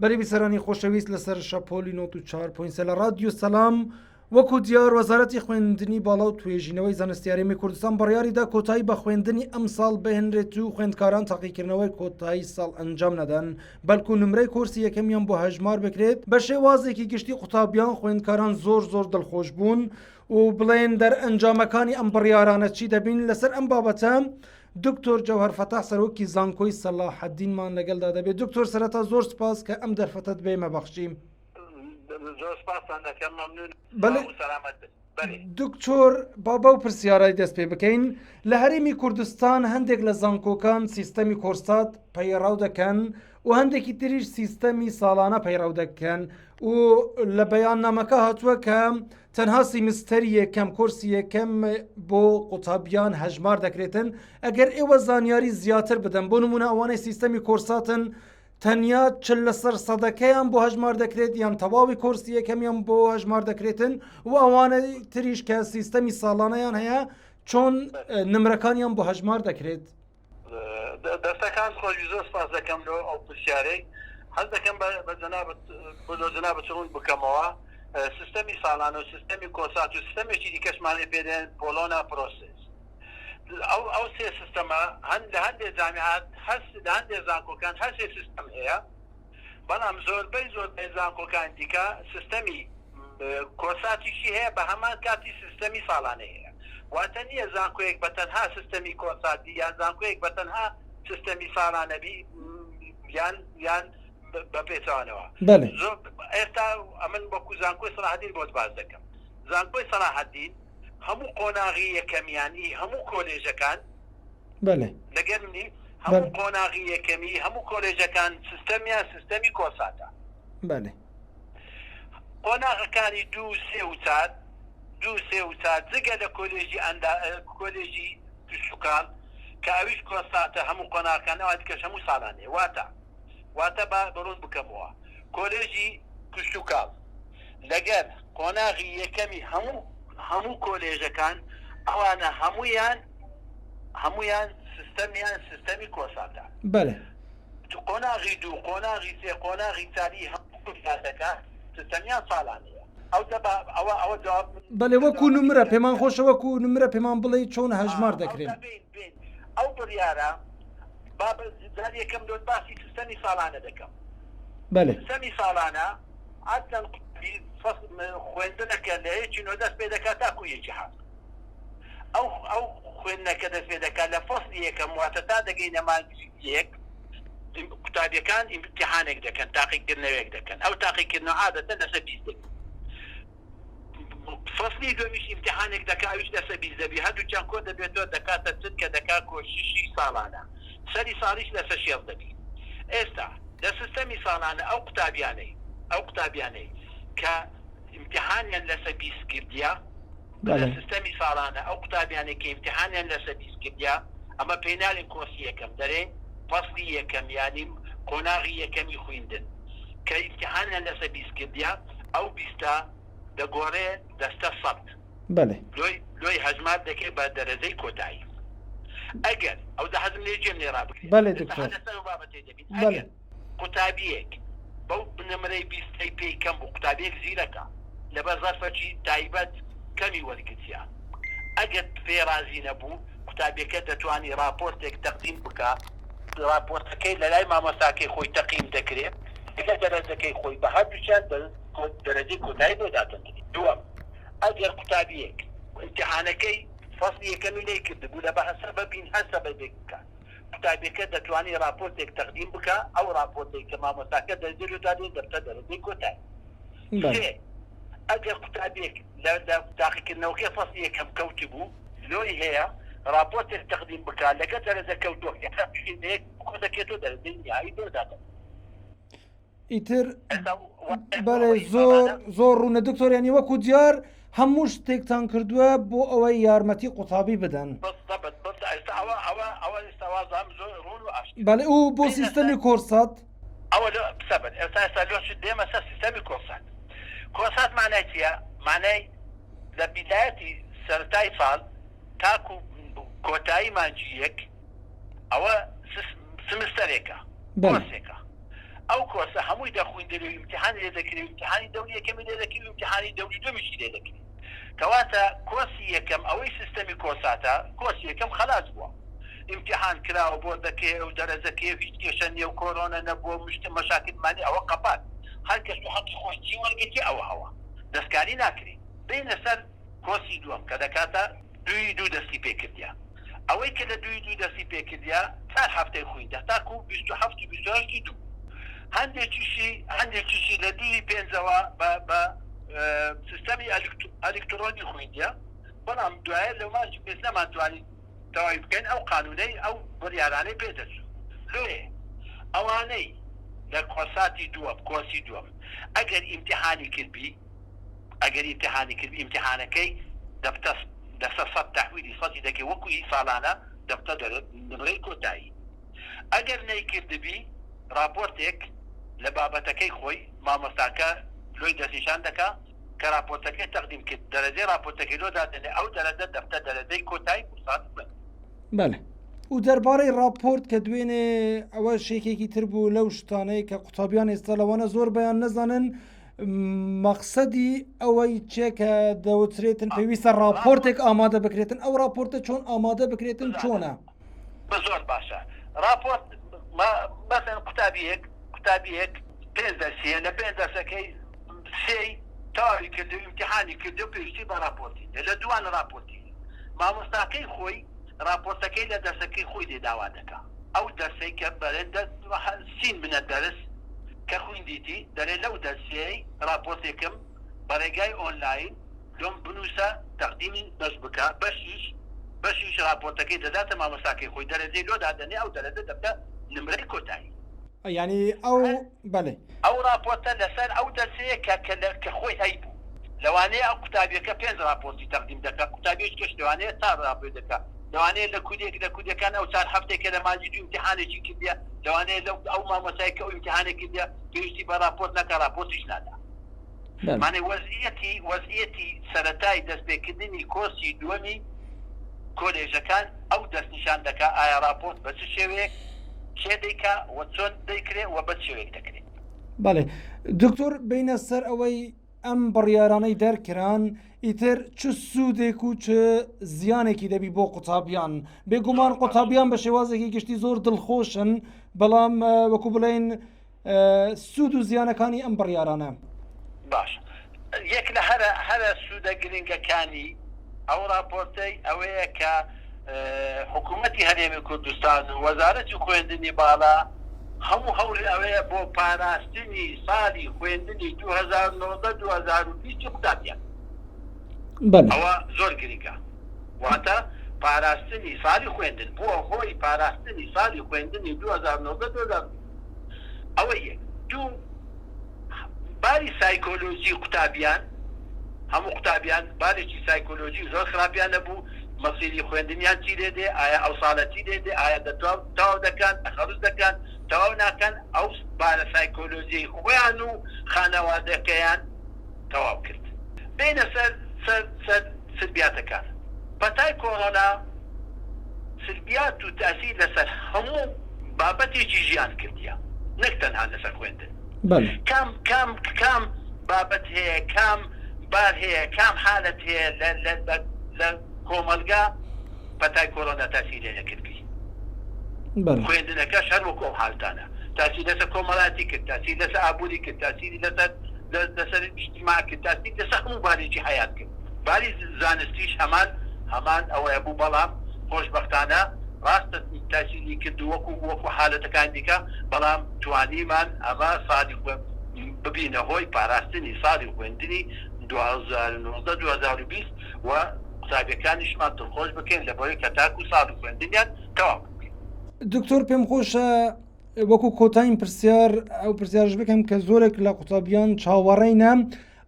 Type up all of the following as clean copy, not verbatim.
بەری بیسەرانی خۆشەویست لەسەر شەپۆلی 94.3 لە رادیۆ سەلام وەکو دیار وەزارەتی خوێندنی باڵا و توێژینەوەی زانستیارێمی کوردستان بڕیاریدا کۆتایی بە خوێندنی ئەم ساڵ بهێنرێت و خوێندکاران تاقیکردنەوەی کۆتایی ساڵ ئەنجام نەدەن بەلکو نمرەی کورسی یەکەمیان بۆ هەژمار بکرێت بە شێوازێکی گشتی قوتابیان خوێندکاران زۆر دڵخۆش بوون و بڵێن دەرئەنجامەکانی ئەم بڕیارانە چی دەبین لەسەر ئەم بابەتە دکتۆر جەوهەر فەتاح سەرۆکی زانکۆی سەلاحەددینمان لەگەڵدا دەبێت. دکتۆر سەرەتا زۆر سپاس کە ئەم دەرفەتت بێمە بەخشیم. دکتۆر بابا و پرسیارای دەست پێ بکەین لە هەرێمی کوردستان هەندێک لە زانکۆکان سیستەمی کۆرسات پەیڕاو دەکەن و هەندێکی تریش سیستەمی ساڵانە پەیڕاو دەکەن و لە بەیاننامەکە هاتووە کە تەنها سیمستەری یەکەم کورسی یەکەم بۆ قوتابیان هەژمار دەکرێتن ئەگەر ئێوە زانیاری زیاتر بدەن بۆ نمونە ئەوانەی سیستەمی کۆرساتن تەنیا 40% بۆ هەژمار دەکرێت یان تەواوی کورسی یەکەمیان بۆ هەژمار دەکرێتن و ئەوانەی تریش کە سیستەمی ساڵانەیان هەیە چۆن نمرەکانیان بۆ هەژمار دەکرێت. دەستەکان خۆشی زۆر سپاس دەکەم لۆ ئەو پرسیارەی هەست دەکەم بە جەنابەت ڕوون بکەمەوە. سیستەمی ساڵانە و سیستەمی کۆرسات و سیستەمێکی دیکەشمانێ پێدێن پۆلۆنا پرۆسس. ئەو سێ سیستەمە لە هەندێک جامیعات لە هەندێک زانکۆکان هەر سێ سیستەم هەیە، بەڵام زۆربەی زانکۆکان دیکە سیستەمی کۆرساتیشی هەیە بە هەمان کاتی سیستەمی ساڵانە هەیە. واتە نییە زانکۆیەک بە تەنها سیستەمی کۆرساتی یان زانکۆیەک بە تەنها سیستەمی ساڵانەبی یان بە پێچوانەوە. ئێستا ئەمن وەکو زانکۆی سەلاحەددین بۆت باز دەکەم. زانکۆی سەلاحەددین هەموو قۆناغی یەکەمیانی هەموو کۆلێژەکان لەگەرنی هەموو قۆناغی یەکەمی هەموو کۆلێژەکان سیستەمیان سیستەمی کۆرساتە. قۆناغەکانی دوو سێ و چار جگە لە کۆلێژی توشکال کە ئەویش کۆرساتە هەموو قۆناغەکانەوە دیکەش هەموو ساڵانێ واتە بەڕوون بکەمەوە کۆلێژی توشکال لەگەر قۆناغی یەکەمی هەموو کۆلێژەکان ئەوانە هەمویان سیستەمی کۆرساتە. قۆناغی دوو قۆناغی سێ قۆناغی چاری هەموو کۆرساتەکان سیستەمیان ساڵانەیە. ئەوە جواب بەڵێ وەکو نمرە پێمان خۆشە وەکو نمرە پێمان بڵێ چۆن هەژمار دەکرێن. ئەو بڕیارە جار یەکەم دۆت باسی سیستەمی ساڵانە دەکەم. سیستەمی ساڵانە عادەتەن خوێندنەکە لە یەکی نۆ دەست پێ دەکات تاکو یەکی حەوت. ئەو خوێندنەکە دەست پێ دەکات لە فەسڵی یەکەم واتە تا دەگەینە مانگی یەک قوتابیەکان ئیمتیحانێک دەکەن تاقیکردنەوەیەک دەکەن. ئەو تاقیکردنەوە عادەتەن لەسەر 20 دەبێت. فەسڵی دومیش ئیمتیحانێک دەکات ئەویش لەسەر 20 دەبێت. هەردووچیان کۆ دەبێتەوە دەکاتە چت کە دەکات کۆشیشی ساڵانە سەری ساڵیش لەسەر 6 دەبێت. ئێستا لە سیستەمی ساڵانە ئەو قوتابیانەی کە ئیمتیحانیان لەسەر 20 کردیا لە سیستەمی ساڵانە ئەو قوتابیانێک کە ئیمتیحانیان لەسەر 20 کردیا ئەمە پێناڵین کۆرسی یەکەم دەرێ فەسڵی یەکەم یانی قۆناغی یەکەمی خوێندن کە ئیمتیحانیان لەسەر 20 کردیا ئەو 20 دەگۆڕێ دەستە 100 لۆی هەژمار دەکەی بە دەرەجەی کۆتایی. ئەگەر ئەو حەزم لێ جێم لێ ڕابکرێت ئەگەر قوتابیەک بەو بنەمەرەی 20 پێی کەم بوو قوتابیەک زیرەکە لەبەر زەرفەی تایبەت کەمی وەرگرتیا ئەگەر پێ رازی نەبوو قوتابیەکە دەتوانانی راپۆرتێک تەقدیم بکات. راپۆرتەکەی لە لای مامۆستاکەی خۆی تەقیم دەکرێت ئەگەر دەرەجەکەی خۆی بە هەردووچیان دەرەجەی کۆتایی بۆ دادەنێت. دووەم ئەگەر قوتابیەک ئیمتیحانەکەی فەسڵی یەکەمی لێ کردبوو لە بەهەسە ببین هەر سەبەبێک بکات قوتابیەکە دەتوانانی راپۆرتێک تەقدیم بکە ئەو راپۆرتێک کە مامۆستاکە دەرجێت دادێت دەبتە دەرەجەی کۆتایی. ئەگەر قوتابیەک لە تاقیکردنەوەکەی فەسڵی یەکەم کەوتی بوو لۆی هەیە راپۆرتێک تەقدیم بکات لەگەڵ دەرەجە کەوتووە کۆ دەکێتەوە دەرەجەی نیایی دۆداتن. ئیتر بەڵێ زۆر ڕوونە دکتۆریانی وەکو دیار هەموو شتێکتان کردووە بۆ ئەوەی یارمەتی قوتابی بدەن. بەڵێ و بۆ سیستەمی کۆرسات دێمە سەر سیستەمی کۆرسات مانای چییە؟ مانای لە بیدایەتی سەرەتای ساڵ تاکو کۆتایی مانجی یەک ئەوە سمستەرێکە کۆرسێکە. ئەو کۆسە هەمووی دەخوێندرێ و ئیمتیحانی لێ دەکرێ و ئیمتیحانی دەوری یەکەمی لێ دەکرێ و ئیمتیحانی دەوری دومیشی لێ دەکرێ. کەواتە کۆسی یەکەم ئەوەی سیستەمی کۆساتە کۆسی یەکەم خەلاص بووە. امتحان کراوە بۆ دەکێ و دەرەزەکێ هیچ کێشە نیە و کۆرۆنە نەبووە مەشاکلمانی ئەوە قەپات هەر کەس و حەقی خۆشی وەرگێتی ئەوە هەوە دەستکاری ناکرێت بینە سەر کۆسی دووەم کە دەکاتە دوو دەستی پێکردیا ئەوەی کە لە دوو دەستی پێکردیا چار هەفتەی خوێندە تاکو 27 و 28 دوو هەندێکیشی لە دووی پێنجەوە بە سیستەمی ئەلکترۆنی خوێندە بەڵام دوایە لەو ماچ پێس نەمانتوانی تەواوی بکەین ئەو قانونەی ئەو بڕیارانەی پێدەچوو لێ ئەوانەی لە کۆساتی دووەم کۆسی دووەم ئەگەر ئیمتیحانی کردبی ئیمتیحانەکەی دەستە سەد تەحویلی سەدی دەکەی وەکوی ساڵانە دەفتە دەرێت نمرەی کۆتایی ئەگەر نەیکردبی راپۆرتێک لە بابەتەکەی خۆی مامۆستاکە لۆی دەستنیشان دەکا کە راپۆرتەکەی تەقدیم کرد دەرەجەی راپۆرتەکەی لۆ دادنێ ئەو دەرەجە دەفتە دەرەجەی کۆتایی کورسات بن. بەڵێ و دەربارەی راپۆرت کە دوێنێ ئەوە شێکێکی تر بوو لەو شتانەی کە قوتابیان ئێستا لەوانە زۆر بەیان نەزانن مەقسەدی ئەوەی چێکە دەوترێتن پێویستە راپۆرتێک ئامادە بکرێتن ئەو راپۆرتە چۆن ئامادە بکرێتن چۆنە زۆر باشە راپۆرت مەسەن قوتابیەک پێنج دەرسیە لە پێنج دەرسەکەی سێی تاوی کردو ئیمتیحانی کردو پێویستی بە راپۆرتی لە دوانە راپۆرتی مامۆستاکەی خۆی راپۆرتەکەی لە دەرسەکەی خۆی لێداوا دەکا ئەو دەرسەی کە بەرێن سین بنە دەرس کە خوێندیتی دەرێ لەو دەرسەی راپۆرتێکم بەڕێگای ئۆنلاین لۆم بنووسە تەقدیمی دەست بکە بەشیش راپۆرتەکەی دەداتە مامۆستاکەی خۆی دەرەجەی لۆ دادەنێ ئەو دەرەجە دەبدە نمرەی کۆتایی ینی ئەو بەڵێ ئەو راپۆرتە لەسەر ئەو دەرسەیە کە خۆی هەیبوو لەوانەیە ئەو قوتابیەکە پێنج راپۆرتی تەقدیم دەکات قوتابیش کەش لەوانەیە تا راپۆرت دەکات لەوانەیە لە کودەکان ئەو چار هەفتێکە لە ماجی دوو ئیمتیحانێکی کردیە لەوانەیە ئەو مامۆستای کە ئەو ئیمتیحانێک کردیە پێویستی بە راپۆرت نەکە راپۆرتیش نادا مانێ وەزعیەتی سەرەتای دەستپێکردنی کۆسی دووەمی کۆلێژەکان ئەو دەستنیشان دەکا ئایا راپۆرت بە چ شێوەیەک کێ دەیکا و چۆن دەیکرێ و بە شێوەیەک دەکرێت. بەڵێ دکتۆر بینە سەر ئەوەی ئەم بڕیارانەی دەرکران ئیتر چ سوودێک و چ زیانێکی دەبی بۆ قوتابیان بێگومان قوتابیان بە شێوازێکی گشتی زۆر دڵخۆشن بەڵام وەکو بڵێن سوود و زیانەکانی ئەم بڕیارانە باش یەک لە هەرە سوودە گرنگەکانی ئەو راپۆرتەی ئەوەیە کە حکوومەتی هەرێمی کوردستان و وەزارەتی خوێندنی باڵا هەموو هەوڵی ئەوەیە بۆ پاراستنی ساڵی خوێندنی 2019-2020 قوتابیان ئەوە زۆر گرنگە واتە پاراستنی ساڵی خوێندن بۆ هۆی پاراستنی ساڵی خوێندنی 2019-2020 ئەوە یەک دوو باری سایکۆلۆژی قوتابیان هەموو قوتابیان بارێکی سایکۆلۆژی زۆر خراپیان نەبوو مەسیری خوێندنیان چی دێدێ ئایا ئەو ساڵە چی دێدێ ئایا تەواو دەکەن ئەخەرز دەکەن تەواو ناکەن ئەو بارە سایکۆلۆژی خۆیان و خانەوادەکەیان تەواو کرد بینە سەر سلبیاتەکان پەتای کۆڕۆنا سلبیات و تاثیر لەسەر هەموو بابەتێکی ژیان کردیە نەک تەنها لەسەر خوێندن کام بابەت هەیە کام بار هەیە کام حالت هەیە لە کۆمەلگا پەتای کۆڕۆنا تاثیری نەکردی خوێندنەکەش هەر وەکو ئەو حالتانە تاثیر لەسەر کۆمەڵاتی کرد تاثیر لەسەر ئابووری کرد تاثیری لەسەر ئیجتیماع کرد تاثیر لەسەر هەموو بارێکی حیات کرد باری زانستیش هەمان ئەوەیە بوو بەڵام خۆشبەختانە ڕاستە تاثیری کرد وەکو حالەتەکان دیکە بەڵام توانیمان ئەمە ساڵی ببینە هۆی پاراستنی ساڵی خوێندنی 2019-2020 و قوتابیەکانیشمان دڵخۆش بکەین لە بۆی کە تاکو ساڵی خوێندنیان تەواو بکەین. دکتۆر پێم خۆشە وەکو کۆتایین پرسیار ئەو پرسیارش بکەم کە زۆرێک لە قوتابیان چاوەڕێینە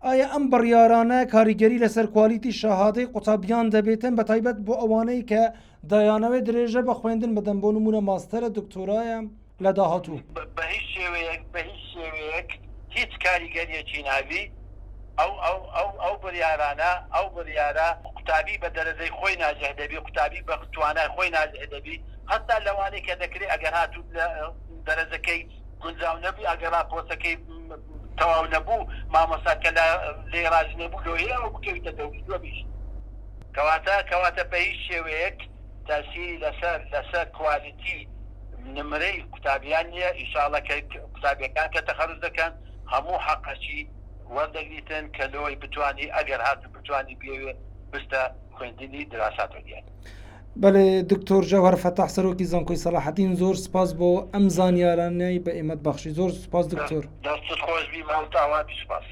ئایا ئەم بڕیارانە کاریگەری لەسەر کوالیتی شەهادەی قوتابیان دەبێتن بە تایبەت بۆ ئەوانەی کە دایانەوەی درێژە بە خوێندن بدەن بۆ نمونە ماستەرە دکتۆرایە لە داهاتوو بە هیچ شێوەیەک هیچ کاریگەریەکی ناوی ئەو بڕیارە قوتابی بە دەرەجەی خۆی ناجح دەبی قوتابی بە توانای خۆی ناجح دەبی هەتا لەوانەیە کە دەکرێت ئەگەر هاتوو دەرەجەکەی گونجاو نەبوو ئەگەر راپۆرتەکەی تەواو نەبوو مامۆستاکە لێ ڕاز نەبوو لۆیەوە بکەویتە دەوری بیش کەواتە بە هیچ شێوەیەک تاسیری لەسەر کوالیتی نمرەی قوتابیان نیە ئینشاڵڵا کە قوتابیەکان کە تەخەرج دەکەن هەموو حەقەچی وەردەگریتن کە لەوەی بتوانی ئەگەر هاتو بتوانی بێوێ بستە خوێندنی دراسات وەدیان. بەێ دکتۆر جەوهەر فەتاح سەرۆکی زانکۆی سەلاحەدین زۆر سپاس بۆ ئەم زانیارانەی بە ئێمەت بەخشی. زۆر سپاس دکتۆر. دەستت خۆش بی ماڵتاوات سپاس.